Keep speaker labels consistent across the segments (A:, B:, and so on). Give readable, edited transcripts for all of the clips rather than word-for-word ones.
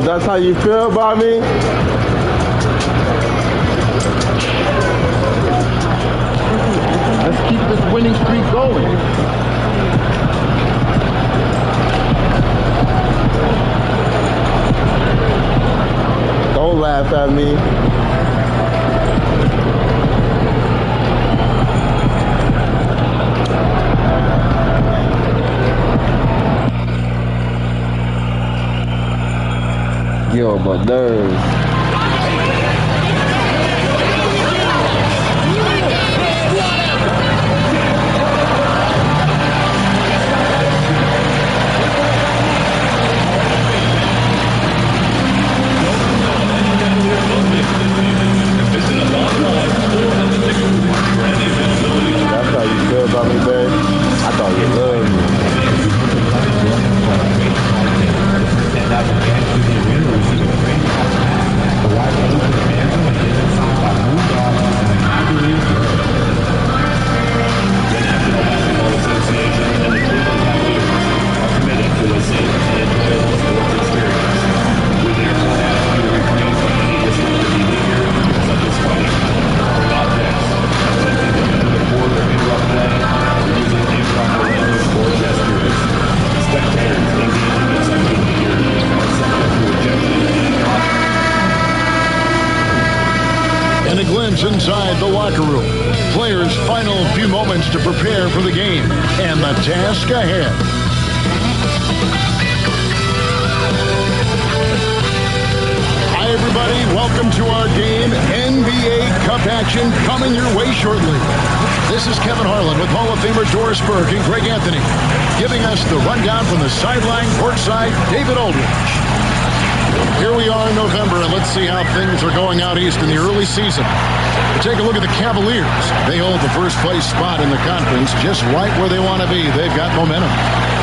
A: That's how you feel about me?
B: Let's keep this winning streak going.
A: Don't laugh at me. Get on my nerves. That's how you feel about me, babe? I thought you loved me.
C: And a glimpse inside the locker room. Players' final few moments to prepare for the game and the task ahead. Hi, everybody. Welcome to our game. NBA Cup action coming your way shortly. This is Kevin Harlan with Hall of Famer Doris Burke and Greg Anthony, giving us the rundown from the sideline courtside, David Aldridge. Here we are in November, and let's see how things are going out east in the early season. Take a look at the Cavaliers. They hold the first place spot in the conference, just right where they want to be. They've got momentum.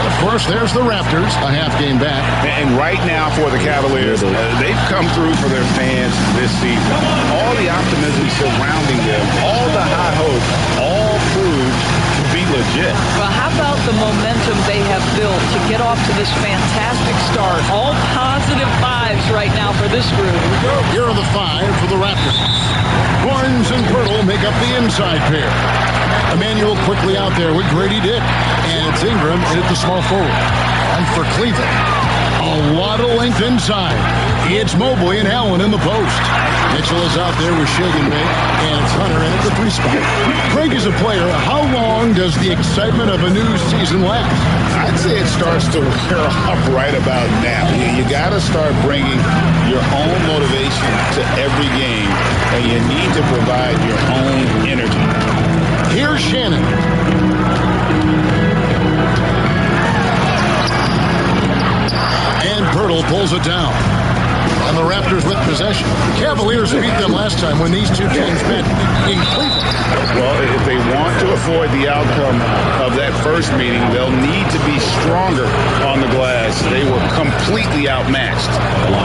C: Of course, there's the Raptors, a half game back.
D: And right now for the Cavaliers, they've come through for their fans this season. All the optimism surrounding them, all the high hopes, all proved to be legit.
E: Well, how about the momentum they have built to get off to this fantastic start? All positive vibes right now for this group.
C: Here are the five for the Raptors. Barnes and Pirtle make up the inside pair. Emmanuel quickly out there with Grady Dick. And it's Ingram in at the small forward. And for Cleveland, a lot of length inside. It's Mobley and Allen in the post. Mitchell is out there with Shagan May, and it's Hunter in at the three spot. Craig is a player. How long does the excitement of a new season last?
D: I'd say it starts to wear off right about now. You got to start bringing your own motivation to every game, and you need to provide your own energy.
C: Here's Shannon. And Pirtle pulls it down. And the Raptors with possession. The Cavaliers beat them last time when these two teams met in Cleveland.
D: Well, if they want to avoid the outcome of that first meeting, they'll need to be stronger on the glass. They were completely outmatched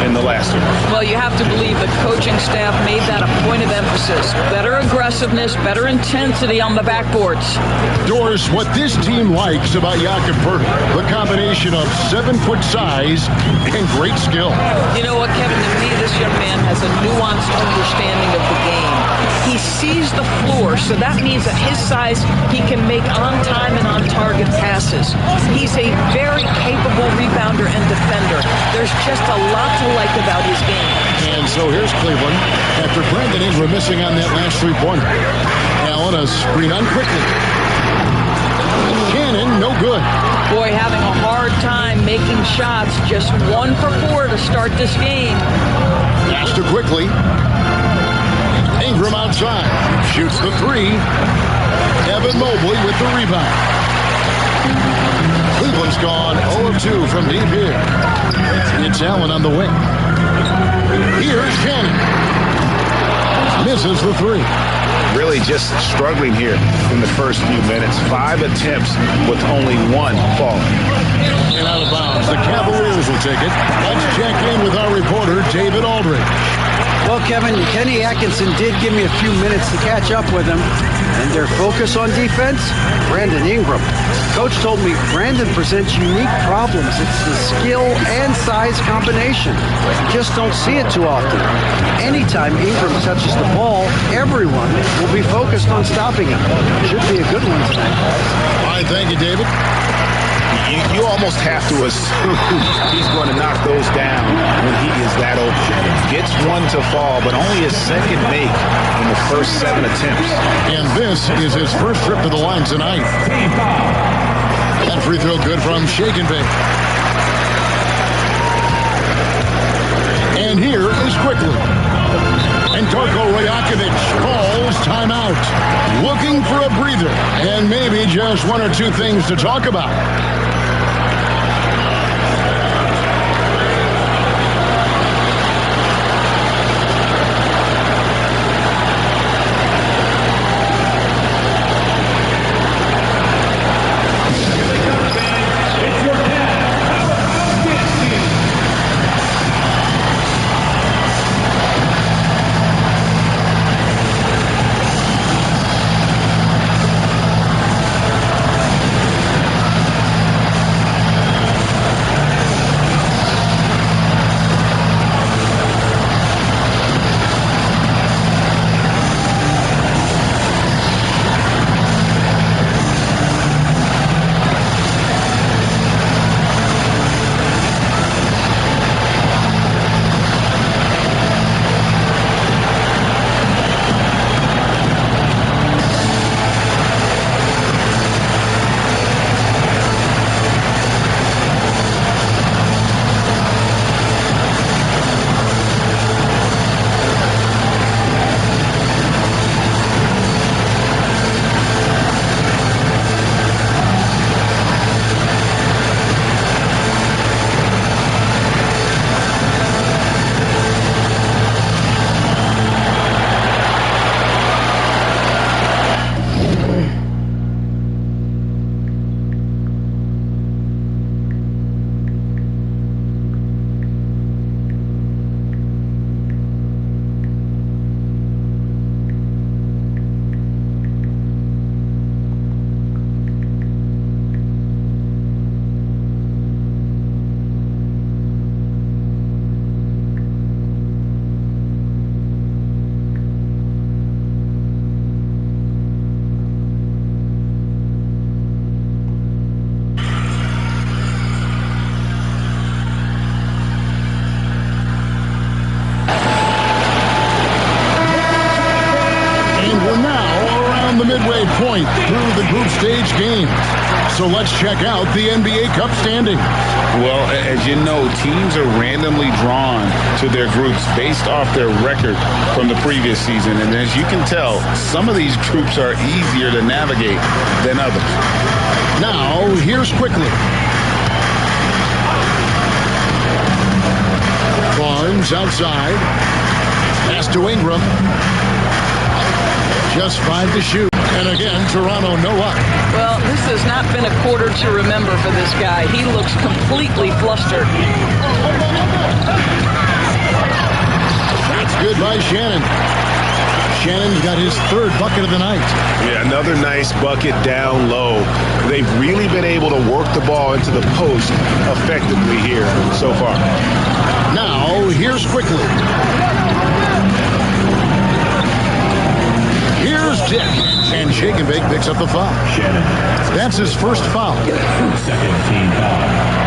D: in the last one.
E: Well, you have to believe the coaching staff made that a point of emphasis. Better aggressiveness, better intensity on the backboards.
C: Doris, what this team likes about Jakob Pirtle, the combination of 7-foot size and great skill.
E: You know what, Kevin? To me, this young man has a nuanced understanding of the game. He sees the floor, so that means at his size, he can make on-time and on-target passes. He's a very capable rebounder and defender. There's just a lot to like about his game.
C: And so here's Cleveland after Brandon Ingram missing on that last three-pointer. Allen a screen on quickly. Cannon, no good.
E: Boy, having a hard time making shots. Just 1 for 4 to start this game.
C: Pass to Quickly. Ingram outside. Shoots the three. Evan Mobley with the rebound. Cleveland's gone 0 of 2 from deep here. It's Allen on the wing. Here's Shannon. Misses the three.
D: Really just struggling here in the first few minutes. 5 attempts with only 1 falling.
C: And out of bounds. The Cavaliers will take it. Let's check in with our reporter, David Aldridge.
F: Well, Kevin, Kenny Atkinson did give me a few minutes to catch up with him. And their focus on defense, Brandon Ingram. Coach told me Brandon presents unique problems. It's the skill and size combination. You just don't see it too often. Anytime Ingram touches the ball, everyone will be focused on stopping him. Should be a good one tonight.
C: All right, thank you, David.
D: You almost have to assume he's going to knock those down when he is that open. Gets one to fall, but only a second make in the first 7 attempts.
C: And this is his first trip to the line tonight. That free throw good from Shake and Bake. And here is Quickly. And Darko Rajakovic calls timeout. Looking for a breather and maybe just 1 or 2 things to talk about. Midway point through the group stage game. So let's check out the NBA Cup standings.
D: Well, as you know, teams are randomly drawn to their groups based off their record from the previous season. And as you can tell, some of these groups are easier to navigate than others.
C: Now, here's Quickly. Barnes outside. Pass to Ingram. Just 5 to shoot. And again, Toronto no up.
E: Well, this has not been a quarter to remember for this guy. He looks completely flustered.
C: That's good by Shannon. Shannon's got his 3rd bucket of the night.
D: Yeah, another nice bucket down low. They've really been able to work the ball into the post effectively here so far.
C: Now, here's Quickly. Here's Dick. And Shake and Bake picks up the foul. That's his first foul.
B: Second team foul.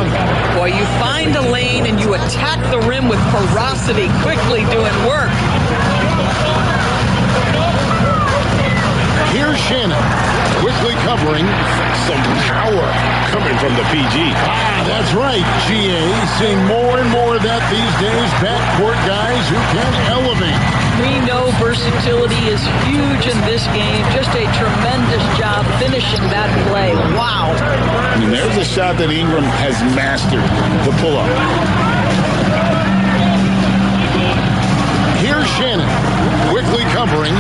C: Allen.
E: Boy, you find a lane and you attack the rim with ferocity, quickly doing work.
C: Here's Shannon, quickly covering.
A: Some power coming from the PG.
C: That's right, GA. Seeing more and more of that these days. Backcourt guys who can elevate.
E: We know versatility is huge in this game. Just a tremendous job finishing that play. Wow.
D: I mean, there's a shot that Ingram has mastered, the pull-up.
C: Here's Shannon, quickly covering.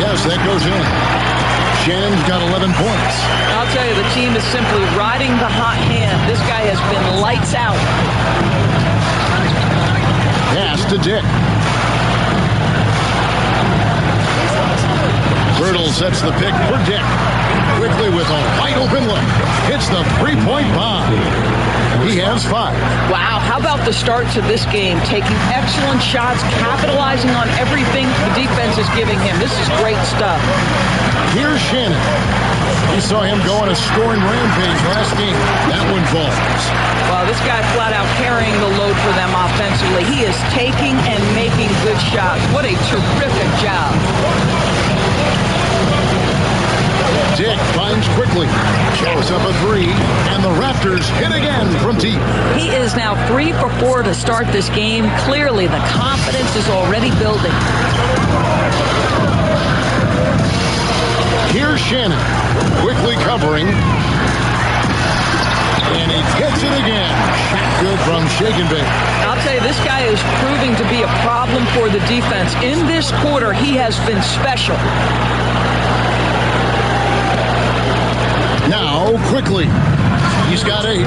C: Yes, that goes in. Shannon's got 11 points.
E: I'll tell you, the team is simply riding the hot hand. This guy has been lights out.
C: Pass to Dick. Birtle sets the pick for Dick. Quickly with a wide open look. Hits the three-point bomb. He has 5.
E: Wow, how about the start to this game? Taking excellent shots, capitalizing on everything the defense is giving him. This is great stuff.
C: Here's Shannon. We saw him go on a scoring rampage last game. That one falls.
E: Well, this guy flat out carrying the load for them offensively. He is taking and making good shots. What a terrific job.
C: Dick finds quickly, shows up a 3, and the Raptors hit again from deep.
E: He is now 3 for 4 to start this game. Clearly, the confidence is already building.
C: Here's Shannon, quickly covering, and he gets it again. Good from Shakenbake.
E: I'll tell you, this guy is proving to be a problem for the defense. In this quarter, he has been special.
C: Now, quickly, he's got 8.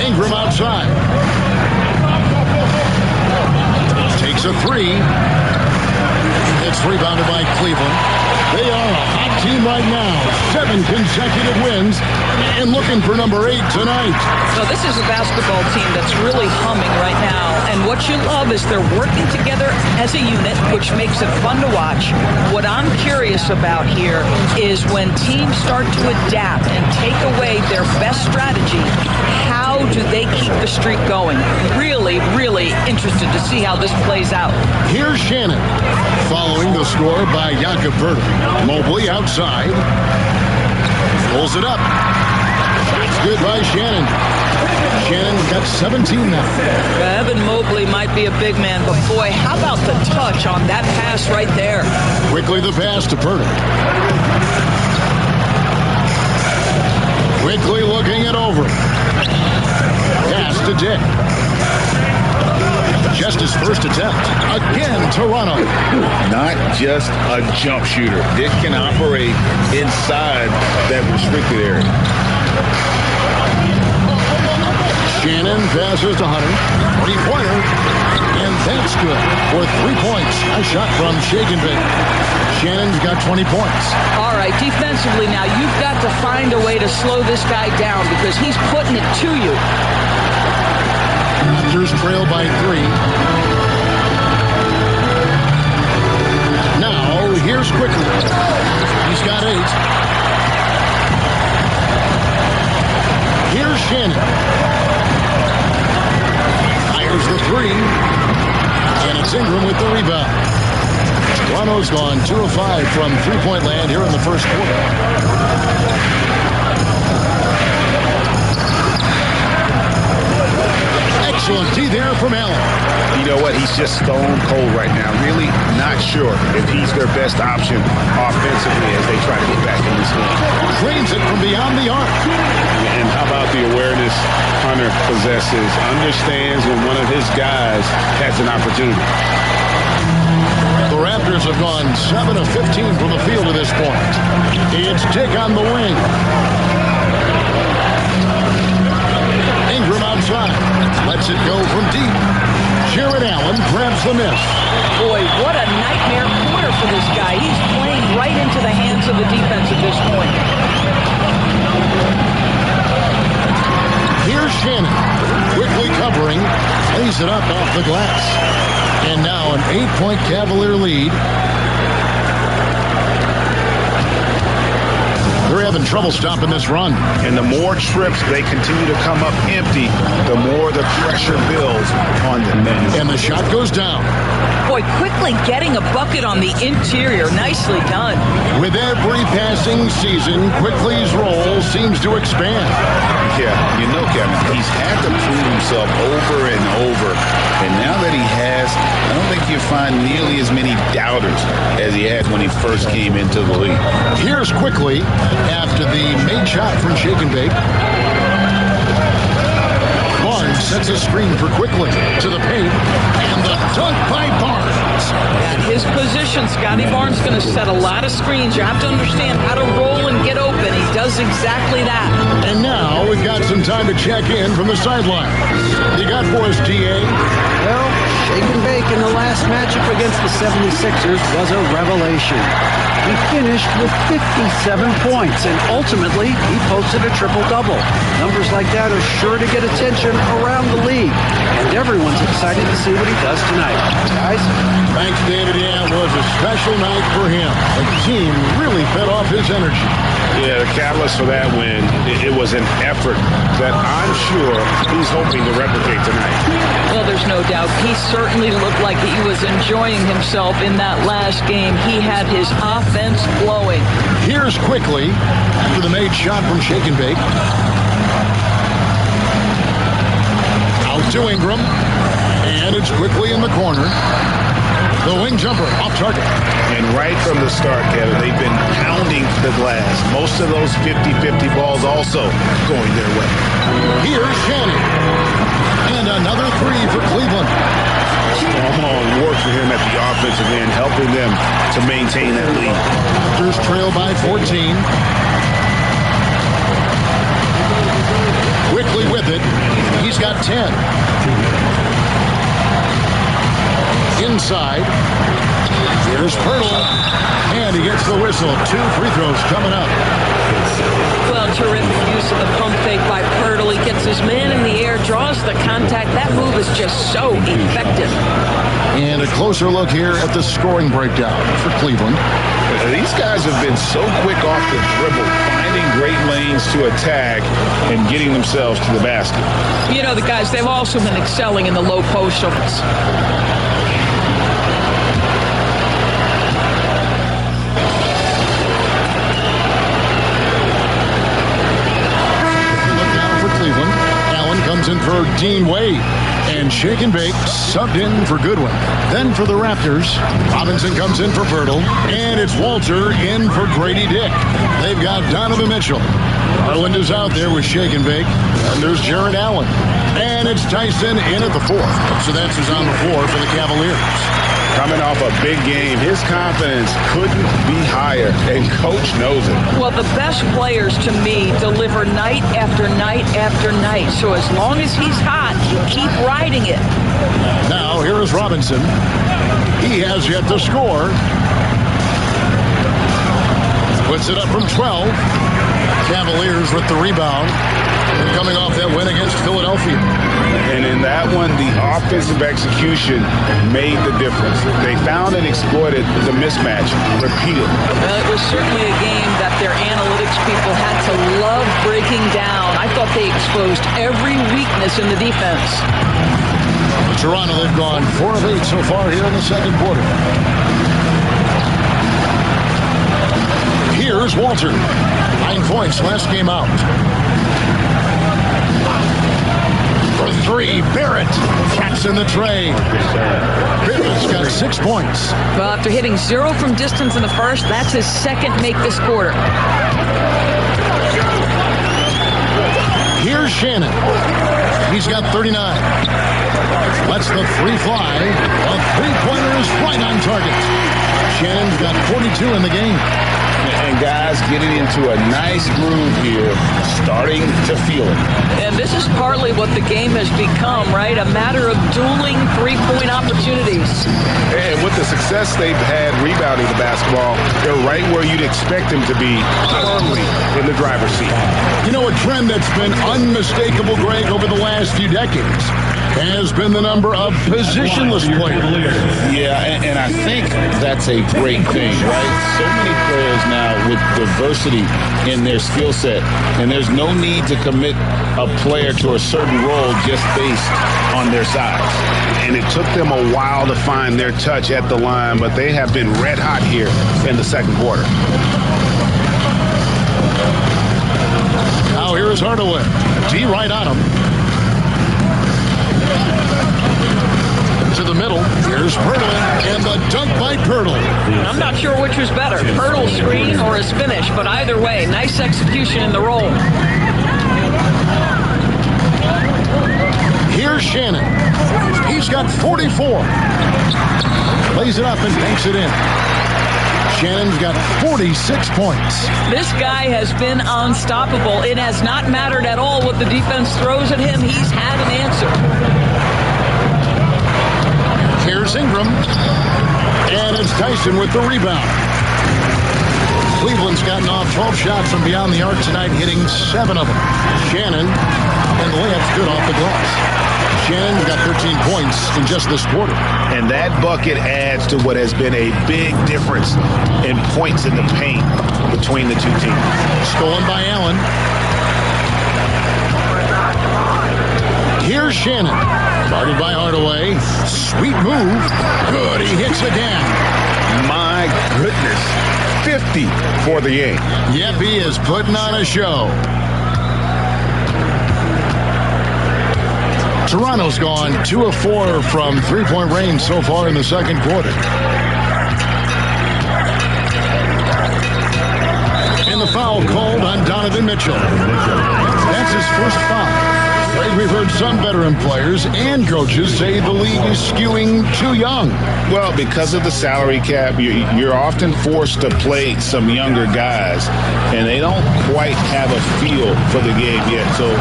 C: Ingram outside. Takes a 3. It's rebounded by Cleveland. They are a hot team right now. 7 consecutive wins and looking for number 8 tonight.
E: So this is a basketball team that's really humming right now. And what you love is they're working together as a unit, which makes it fun to watch. What I'm curious about here is when teams start to adapt and take away their best strategy, how do they keep the streak going? Really, really interested to see how this plays out.
C: Here's Shannon, following the score by Jakob Poeltl. Mobley outside. Pulls it up. It's good by Shannon. Shannon's got 17 now.
E: Evan Mobley might be a big man, but boy, how about the touch on that pass right there?
C: Quickly the pass to Poeltl. Quickly looking it over. Pass to Dick. Just his first attempt. Again, Toronto.
D: Not just a jump shooter. Dick can operate inside that restricted area.
C: Shannon passes to Hunter. 3-pointer. And that's good for 3 points. A shot from Shakenbake. Shannon's got 20 points.
E: All right, defensively now, you've got to find a way to slow this guy down because he's putting it to you.
C: Raptors trail by 3. Now, here's quickly. He's got 8. Here's Shannon. Fires the 3. And it's Ingram with the rebound. Toronto's gone 2 of 5 from three-point land here in the first quarter. Excellent D there from Allen.
D: You know what? He's just stone cold right now. Really not sure if he's their best option offensively as they try to get back in this game.
C: Drains it from beyond the arc.
D: And how about the awareness Hunter possesses? Understands when one of his guys has an opportunity.
C: The Raptors have gone 7 of 15 from the field to this point. It's Dick on the wing. Ingram outside. Lets it go from deep. Jared Allen grabs the miss.
E: Boy, what a nightmare quarter for this guy. He's playing right into the hands of the defense at this point.
C: Here's Shannon. Quickly covering. Lays it up off the glass. And now an 8-point Cavalier lead. They're having trouble stopping this run.
D: And the more trips they continue to come up empty, the more the pressure builds on them.
C: And the shot goes down.
E: Boy, quickly getting a bucket on the interior. Nicely done.
C: With every passing season, Quickly's role seems to expand.
D: Yeah, you know, Kevin, he's had to prove himself over and over. And now that he has, I don't think you'll find nearly as many doubters as he had when he first came into the league.
C: Here's Quickly after the made shot from Shake and Bake. Barnes sets a screen for Quickly to the paint, and the dunk by Barnes.
E: At his position, Scotty Barnes going to set a lot of screens. You have to understand how to roll and get open. He does exactly that.
C: And now we've got some time to check in from the sideline. You got for us, DA?
F: Well, Shake and Bake in the last matchup against the 76ers was a revelation. He finished with 57 points, and ultimately, he posted a triple-double. Numbers like that are sure to get attention around the league, and everyone's excited to see what he does tonight. Guys?
C: Thanks, David. Yeah, it was a special night for him. The team really fed off his energy.
D: Yeah, the catalyst for that win, it was an effort that I'm sure he's hoping to replicate tonight.
E: Well, there's no doubt. He certainly looked like he was enjoying himself in that last game. He had his offense flowing.
C: Here's Quickly after the made shot from Shake and Bake. Out to Ingram. And it's Quickly in the corner. The wing jumper off target.
D: And right from the start, Kevin, they've been pounding the glass. Most of those 50-50 balls also going their way.
C: Here's Shannon. And another three for Cleveland.
D: Strong work for him at the offensive end, helping them to maintain that lead.
C: Raptors trail by 14. Quickly with it. He's got 10. Inside. Here's Pirtle. And he gets the whistle. 2 free throws coming up.
E: Well, terrific use of the pump fake by Pirtle. He gets his man in the air, draws the contact. That move is just so effective.
C: And a closer look here at the scoring breakdown for Cleveland.
D: These guys have been so quick off the dribble, finding great lanes to attack and getting themselves to the basket.
E: You know, the guys, they've also been excelling in the low post offense.
C: In for Dean Wade, and Shake and Bake subbed in for Goodwin. Then for the Raptors, Robinson comes in for Pirtle, and it's Walter in for Grady Dick. They've got Donovan Mitchell. Garland is out there with Shake and Bake, and there's Jared Allen. And it's Tyson in at the 4th. So that's who's on the floor for the Cavaliers.
D: Coming off a big game, his confidence couldn't be higher, and Coach knows it.
E: Well, the best players, to me, deliver night after night after night. So as long as he's hot, keep riding it.
C: Now, here is Robinson. He has yet to score. Puts it up from 12. Cavaliers with the rebound. Coming off that win against Philadelphia.
D: And in that one, the offensive execution made the difference. They found and exploited the mismatch repeatedly.
E: Well, it was certainly a game that their analytics people had to love breaking down. I thought they exposed every weakness in the defense.
C: Toronto, they've gone 4 of 8 so far here in the second quarter. Here's Walter. 9 points last game out. For 3, Barrett. Catch in the tray. Barrett's got 6 points.
E: Well, after hitting 0 from distance in the first, that's his second make this quarter.
C: Here's Shannon. He's got 39. Lets the 3 fly. A 3-pointer is right on target. Shannon's got 42 in the game.
D: And guys getting into a nice groove here, starting to feel it.
E: And this is partly what the game has become, right? A matter of dueling 3-point opportunities.
D: And with the success they've had rebounding the basketball, they're right where you'd expect them to be, firmly in the driver's seat.
C: You know, a trend that's been unmistakable, Greg, over the last few decades has been the number of positionless players.
D: Yeah, and I think that's a great thing, right? So many players now with diversity in their skill set. And there's no need to commit a player to a certain role just based on their size.
G: And it took them a while to find their touch at the line, but they have been red hot here in the second quarter.
C: Now here is Hardaway. D right on him. To the middle. Here's Pirtle, and the dunk by Pirtle.
E: I'm not sure which was better, Pirtle's screen or his finish, but either way, nice execution in the roll.
C: Here's Shannon. He's got 44. Lays it up and banks it in. Shannon's got 46 points.
E: This guy has been unstoppable. It has not mattered at all what the defense throws at him. He's had an answer.
C: Here's Ingram. And it's Tyson with the rebound. Cleveland's gotten off 12 shots from beyond the arc tonight, hitting 7 of them. Shannon, and the layup's good off the glass. Shannon's got 13 points in just this quarter.
G: And that bucket adds to what has been a big difference in points in the paint between the two teams.
C: Stolen by Allen. Here's Shannon. Guarded by Hardaway. Sweet move. Good. He hits again.
G: My goodness. 50 for the game.
C: Yep, he is putting on a show. Toronto's gone 2 of 4 from three-point range so far in the second quarter. And the foul called on Donovan Mitchell. That's his first foul. We've heard some veteran players and coaches say the league is skewing too young.
D: Well, because of the salary cap, you're often forced to play some younger guys, and they don't quite have a feel for the game yet. So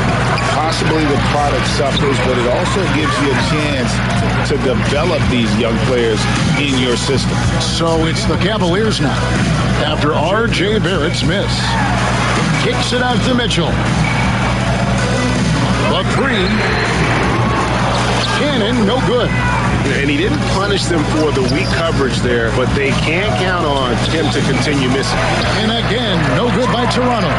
D: possibly the product suffers, but it also gives you a chance to develop these young players in your system.
C: So it's the Cavaliers now, after R.J. Barrett's miss. Kicks it out to Mitchell. A three. Shannon, no good.
G: And he didn't punish them for the weak coverage there, but they can't count on him to continue missing.
C: And again, no good by Toronto.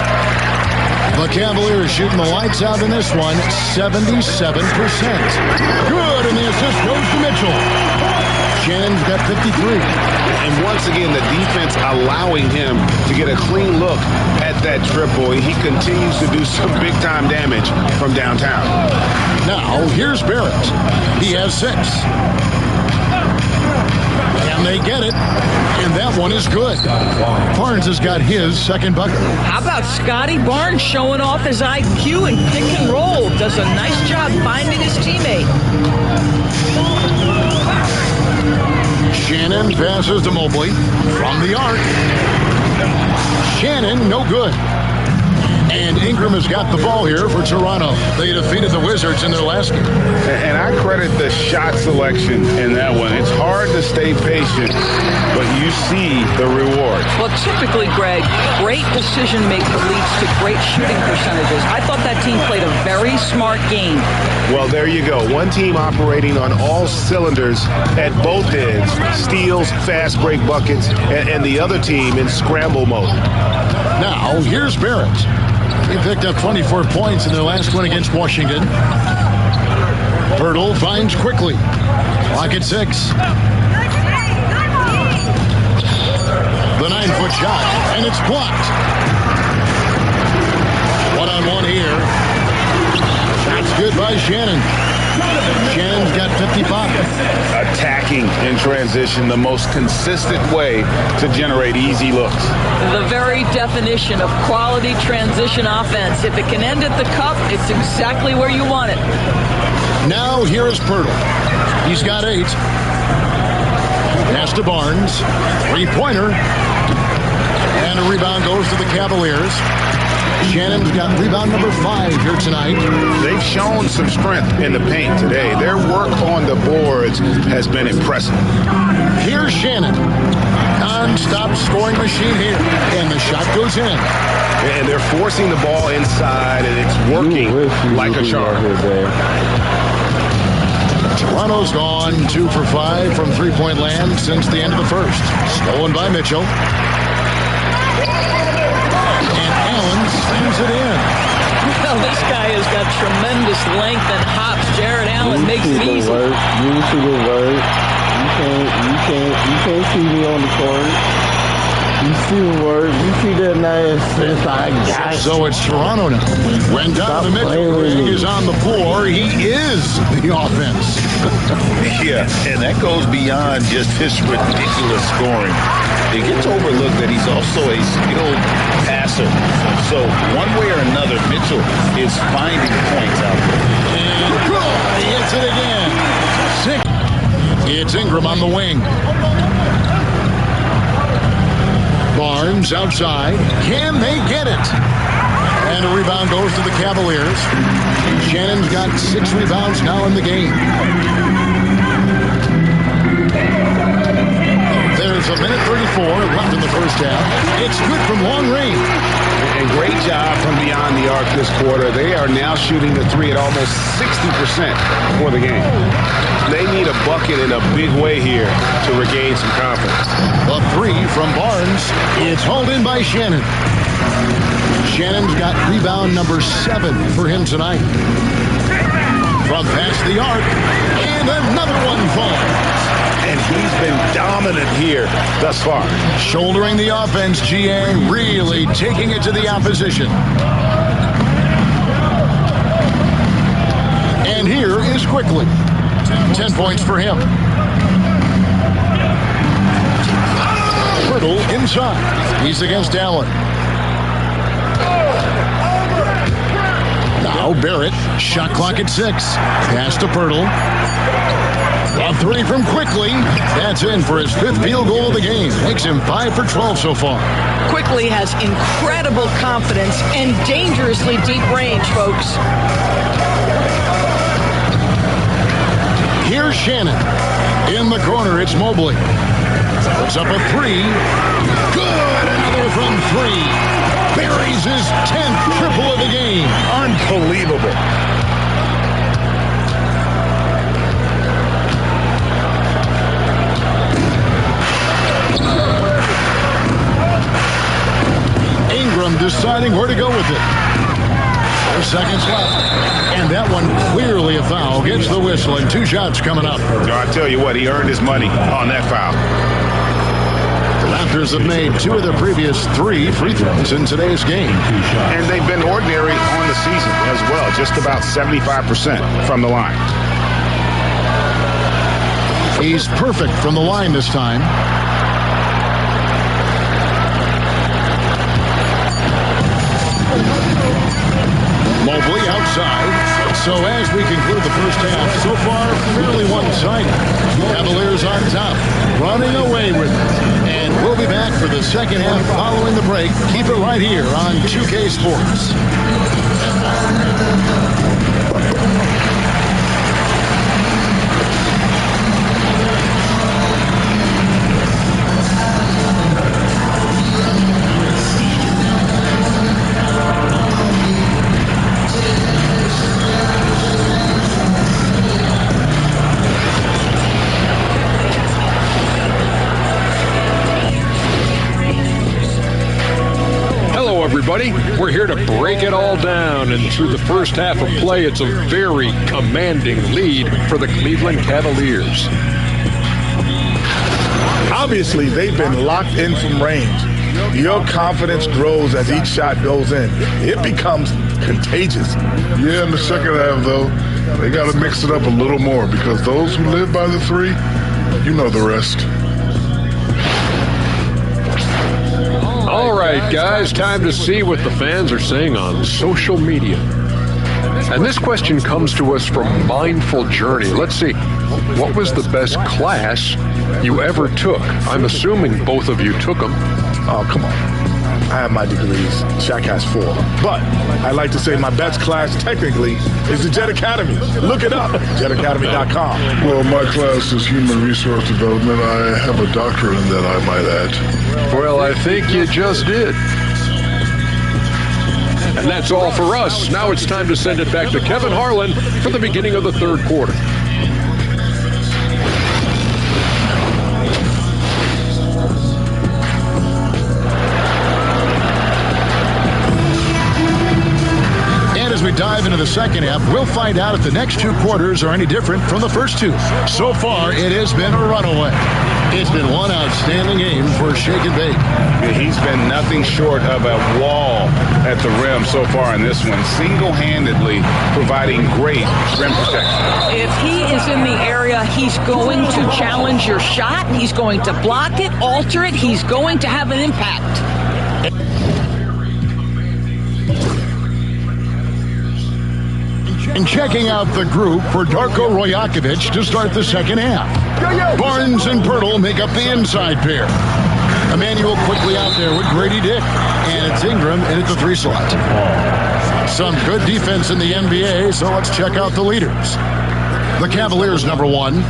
C: The Cavaliers shooting the lights out in this one, 77%. Good, and the assist goes to Mitchell. Shannon's got 53.
G: And once again, the defense allowing him to get a clean look at that triple. He continues to do some big-time damage from downtown.
C: Now, here's Barrett. He has 6. And they get it, and that one is good. Barnes has got his second bucket.
E: How about Scotty Barnes showing off his IQ and pick and roll? Does a nice job finding his teammate.
C: Shannon passes to Mobley from the arc. Shannon, no good. And Ingram has got the ball here for Toronto. They defeated the Wizards in their last game.
D: And I credit the shot selection in that one. It's hard to stay patient, but you see the rewards.
E: Well, typically, Greg, great decision-making leads to great shooting percentages. I thought that team played a very smart game.
G: Well, there you go. One team operating on all cylinders at both ends. Steals, fast break buckets, and the other team in scramble mode.
C: Now, here's Barrett. He picked up 24 points in their last win against Washington. Pirtle finds quickly. Clock at 6. The 9-foot shot, and it's blocked. One-on-one here. Shot's good by Shannon. Shannon's got 55.
D: Attacking in transition, the most consistent way to generate easy looks.
E: The very definition of quality transition offense. If it can end at the cup, it's exactly where you want it.
C: Now here is Pirtle. He's got 8. Pass to Barnes. Three-pointer. And a rebound goes to the Cavaliers. Shannon's got rebound number 5 here tonight.
G: They've shown some strength in the paint today. Their work on the boards has been impressive.
C: Here's Shannon. Non-stop scoring machine here. And the shot goes in.
G: And they're forcing the ball inside, and it's working like a charm.
C: Toronto's gone 2 for 5 from three-point land since the end of the first. Stolen by Mitchell. And Allen slams it in.
E: Well, this guy has got tremendous length and hops. Jared Allen makes it easy.
A: You see the word. You can't see me on the court. You see the word. You see that nice inside guy.
C: So it's Toronto now. When Donovan Mitchell is on the floor, he is the offense.
D: Yeah, and that goes beyond just his ridiculous scoring. It gets overlooked that he's also a skilled passer. So one way or another, Mitchell is finding points out there.
C: And he hits it again. Six. It's Ingram on the wing. Barnes outside. Can they get it? And a rebound goes to the Cavaliers. Shannon's got 6 rebounds now in the game. There's a minute 34 left in the first half. It's good from long range.
G: And great job from beyond the arc this quarter. They are now shooting the three at almost 60% for the game. They need a bucket in a big way here to regain some confidence.
C: The three from Barnes. It's hauled in by Shannon. Shannon's got rebound number 7 for him tonight. From past the arc. And another one falls.
G: And he's been dominant here thus far.
C: Shouldering the offense, GA really taking it to the opposition. And here is Quickly. 10 points for him. Pirtle inside. He's against Allen. Now Barrett. Shot clock at 6. Pass to Pirtle. A 3 from Quickly. That's in for his 5th field goal of the game. Makes him 5 for 12 so far.
E: Quickly has incredible confidence and dangerously deep range, folks.
C: Here's Shannon. In the corner, it's Mobley. Puts up a 3. Good. Another from 3. Buries his 10th triple of the game.
G: Unbelievable.
C: Ingram deciding where to go with it. 4 seconds left. And that one clearly a foul. Gets the whistle and 2 shots coming up.
G: I tell you what, he earned his money on that foul.
C: The Raptors have made 2 of their previous 3 free throws in today's game.
G: And they've been ordinary on the season as well, just about 75% from the line.
C: He's perfect from the line this time. Mobley outside. So as we conclude the first half, so far fairly one-sided. Cavaliers on top, running away with it. And we'll be back for the second half following the break. Keep it right here on 2K Sports.
H: Everybody, we're here to break it all down, and through the first half of play, it's a very commanding lead for the Cleveland Cavaliers.
I: Obviously, they've been locked in from range. Your confidence grows as each shot goes in. It becomes contagious.
J: Yeah, in the second half, though, they got to mix it up a little more because those who live by the 3, you know the rest.
H: All right, guys, time to see what the fans are saying on social media. And this question comes to us from Mindful Journey. Let's see. What was the best class you ever took? I'm assuming both of you took them.
I: Oh, come on. I have my degrees. Shaq has 4. But I like to say my best class technically is the Jet Academy. Look it up. JetAcademy.com.
J: Well, my class is human resource development. I have a doctorate in that, I might add.
H: Well, I think you just did. And that's all for us. Now it's time to send it back to Kevin Harlan for the beginning of the third quarter.
C: dive into the second half. We'll find out if the next 2 quarters are any different from the first 2. So far, it has been a runaway. It's been one outstanding game for Shake and Bake.
D: He's been nothing short of a wall at the rim so far in this one, single-handedly providing great rim protection.
E: If he is in the area, he's going to challenge your shot. He's going to block it, alter it. He's going to have an impact.
C: And checking out the group for Darko Rojakovic to start the second half. Barnes and Pirtle make up the inside pair. Emmanuel quickly out there with Grady Dick. And it's Ingram in at the 3 slot. Some good defense in the NBA, so let's check out the leaders. The Cavaliers, number 1.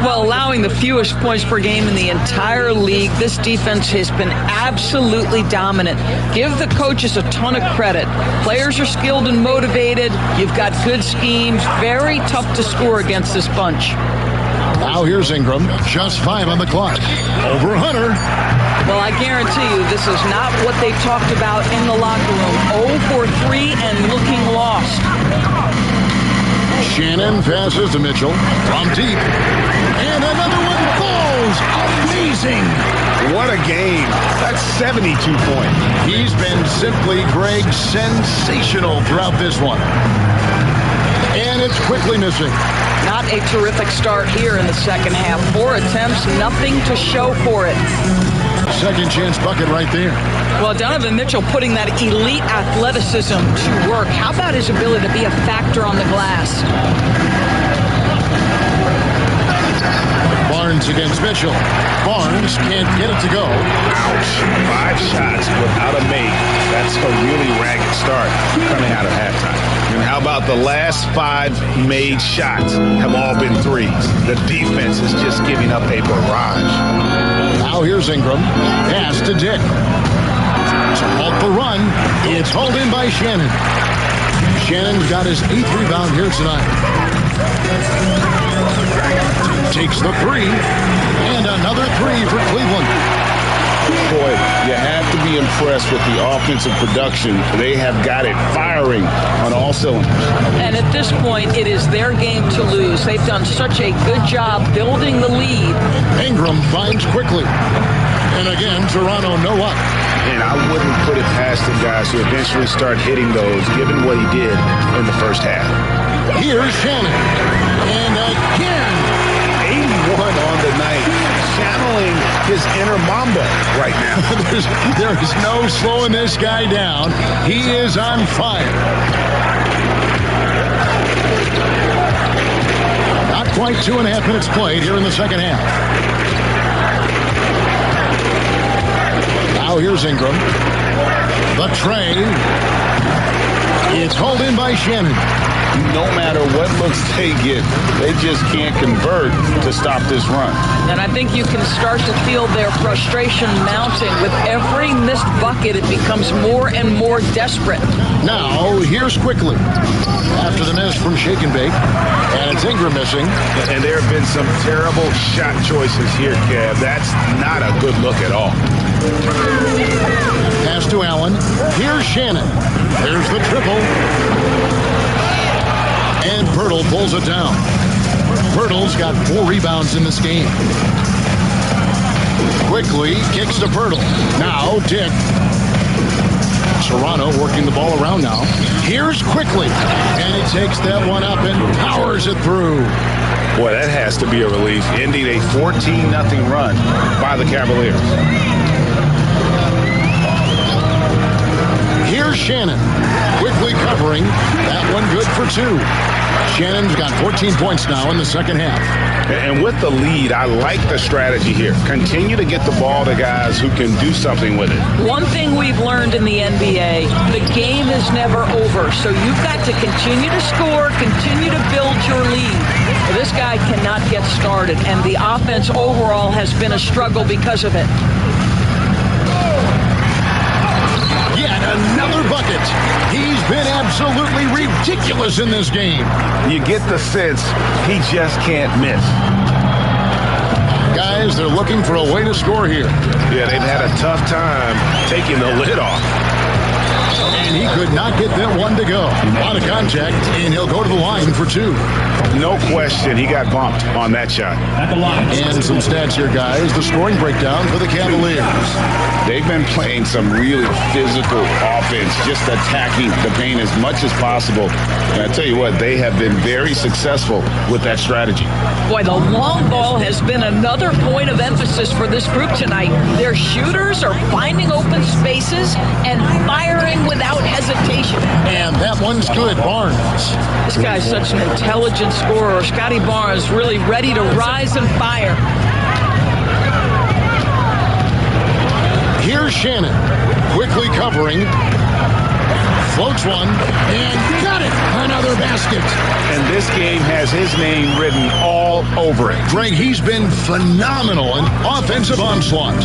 E: Well, allowing the fewest points per game in the entire league, this defense has been absolutely dominant. Give the coaches a ton of credit. Players are skilled and motivated. You've got good schemes. Very tough to score against this bunch.
C: Now here's Ingram. Just 5 on the clock. Over Hunter.
E: Well, I guarantee you this is not what they talked about in the locker room. 0 for 3 and looking lost.
C: Shannon passes to Mitchell from deep. And another one falls. Amazing.
D: What a game. That's 72 points.
C: He's been simply, Greg, sensational throughout this one. And it's quickly missing.
E: Not a terrific start here in the second half. 4 attempts, nothing to show for it.
C: Second chance bucket right there.
E: Well, Donovan Mitchell putting that elite athleticism to work. How about his ability to be a factor on the glass?
C: Barnes against Mitchell. Barnes can't get it to go.
D: Ouch. 5 shots without a make. That's a really ragged start coming out of halftime. And how about the last 5 made shots have all been threes? The defense is just giving up a barrage.
C: Now here's Ingram. Pass to Dick. To halt the run. It's hauled in by Shannon. Shannon's got his 8th rebound here tonight. Takes the 3. And another 3 for Cleveland.
D: Boy, you have to be impressed with the offensive production. They have got it firing on all cylinders.
E: And at this point, it is their game to lose. They've done such a good job building the lead.
C: Ingram finds quickly. And again, Toronto no up.
D: And I wouldn't put it past the guys to eventually start hitting those, given what he did in the first half.
C: Here's Shannon. And again.
D: 81 on the night. Channeling his inner Mamba right now.
C: there is no slowing this guy down. He is on fire. Not quite 2.5 minutes played here in the second half. Now here's Ingram. The tray. It's hauled in by Shannon.
D: No matter what looks they get, they just can't convert to stop this run.
E: And I think you can start to feel their frustration mounting. With every missed bucket, it becomes more and more desperate.
C: Now, here's quickly. After the miss from Shake and Bake. And it's Ingram missing.
D: And there have been some terrible shot choices here, Kev. That's not a good look at all.
C: Pass to Allen. Here's Shannon. There's the triple. And Pirtle pulls it down. Pirtle's got 4 rebounds in this game. Quickly kicks to Pirtle. Now Dick. Toronto working the ball around now. Here's quickly. And he takes that one up and powers it through.
D: Boy, that has to be a relief. Ending a 14-0 run by the Cavaliers.
C: Here's Shannon. Quickly covering. That one good for 2. Shannon's got 14 points now in the second half.
D: And with the lead, I like the strategy here. Continue to get the ball to guys who can do something with it.
E: One thing we've learned in the NBA, the game is never over. So you've got to continue to score, continue to build your lead. This guy cannot get started, and the offense overall has been a struggle because of it.
C: Yet another bucket. He's been absolutely ridiculous in this game.
D: You get the sense he just can't miss.
C: Guys, they're looking for a way to score here.
G: Yeah, they've had a tough time taking the lid off.
C: and he could not get that one to go. Out of contact, and he'll go to the line for 2.
G: No question, he got bumped on that shot.
B: At the line.
C: And some stats here, guys. The scoring breakdown for the Cavaliers.
D: They've been playing some really physical offense, just attacking the paint as much as possible. And I tell you what, they have been very successful with that strategy.
E: Boy, the long ball has been another point of emphasis for this group tonight. Their shooters are finding open spaces and firing without hesitation.
C: And that one's good, Barnes.
E: This guy's such an intelligent scorer. Scotty Barnes really ready to rise and fire.
C: Here's Shannon, quickly covering. Floats one, and got it! Another basket.
D: And this game has his name written all over it.
C: Greg, he's been phenomenal in offensive onslaught.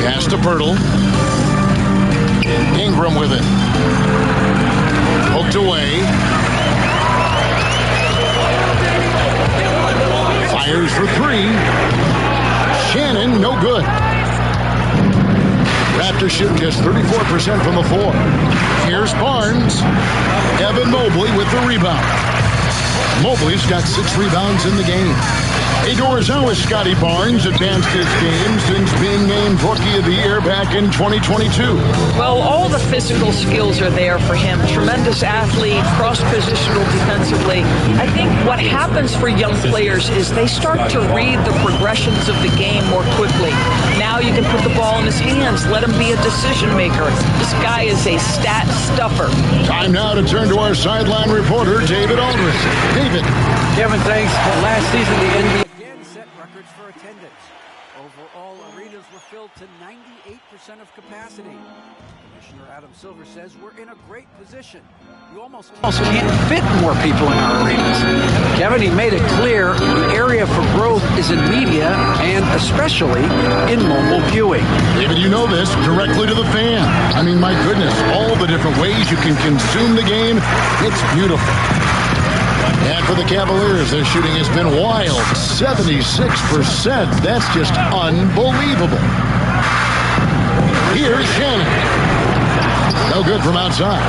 C: Pass to Pirtle. Ingram with it. Poked away. Fires for 3. Shannon, no good. Raptors shoot just 34% from the floor. Here's Barnes. Evan Mobley with the rebound. Mobley's got 6 rebounds in the game. Hey, Doris, how has Scotty Barnes advanced his game since being named Rookie of the Year back in 2022?
E: Well, all the physical skills are there for him. Tremendous athlete, cross-positional defensively. I think what happens for young players is they start to read the progressions of the game more quickly. Now you can put the ball in his hands, let him be a decision maker. This guy is a stat stuffer.
C: Time now to turn to our sideline reporter, David Aldridge. David.
F: Kevin, thanks. Last season, the NBA again set records for attendance. Overall, arenas were filled to 98% of capacity. Commissioner Adam Silver says we're in a great position. We almost can't fit more people in our arenas. Kevin, he made it clear the area for growth is in media and especially in mobile viewing.
C: David, you know this, directly to the fan. I mean, my goodness, all the different ways you can consume the game, it's beautiful. And for the Cavaliers, their shooting has been wild. 76%. That's just unbelievable. Here's Shannon. No good from outside.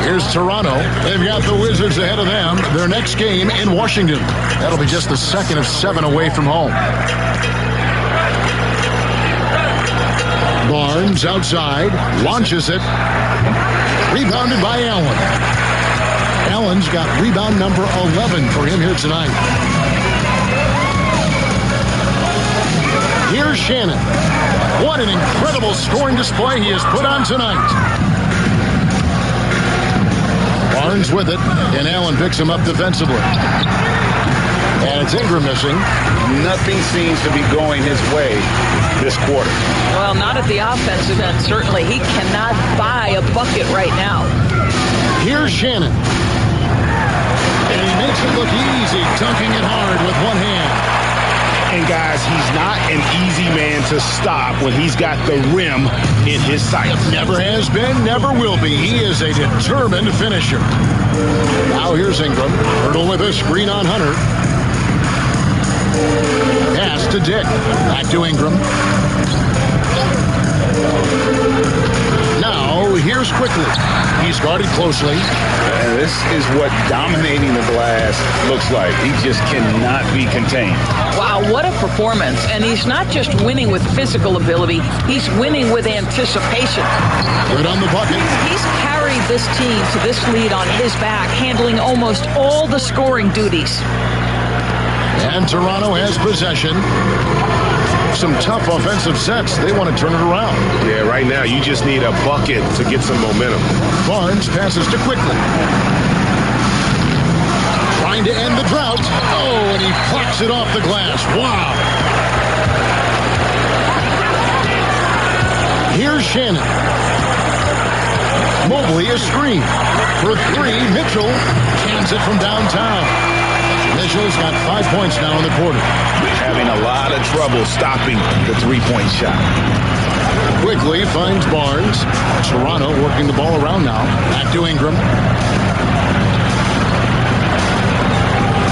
C: Here's Toronto. They've got the Wizards ahead of them. Their next game in Washington. That'll be just the second of 7 away from home. Barnes outside. Launches it. Rebounded by Allen. Allen's got rebound number 11 for him here tonight. Here's Shannon. What an incredible scoring display he has put on tonight. Barnes with it, and Allen picks him up defensively. And it's Ingram missing.
D: Nothing seems to be going his way this quarter.
E: Well, not at the offensive end, certainly. He cannot buy a bucket right now.
C: Here's Shannon. And he makes it look easy, dunking it hard with one hand.
G: And guys, he's not an easy man to stop when he's got the rim in his sights.
C: Never has been, never will be. He is a determined finisher. Now here's Ingram. Pirtle with a screen on Hunter. Pass to Dick. Back to Ingram. Now here's Quickly. He's guarded closely.
D: And this is what dominating the glass looks like. He just cannot be contained.
E: Wow, what a performance. And he's not just winning with physical ability, he's winning with anticipation.
C: Good on the bucket.
E: He's carried this team to this lead on his back, handling almost all the scoring duties.
C: And Toronto has possession. Some tough offensive sets. They want to turn it around.
G: Yeah, right now you just need a bucket to get some momentum.
C: Barnes passes to Quickly. Trying to end the drought. Oh, and he plucks it off the glass. Wow. Here's Shannon. Mobley a screen. For 3, Mitchell cans it from downtown. Mitchell's got 5 points now in the quarter.
D: Having a lot of trouble stopping the three-point shot.
C: Quickly finds Barnes. Toronto working the ball around now. Back to Ingram.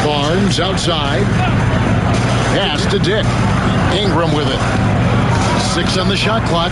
C: Barnes outside. Pass to Dick. Ingram with it. 6 on the shot clock.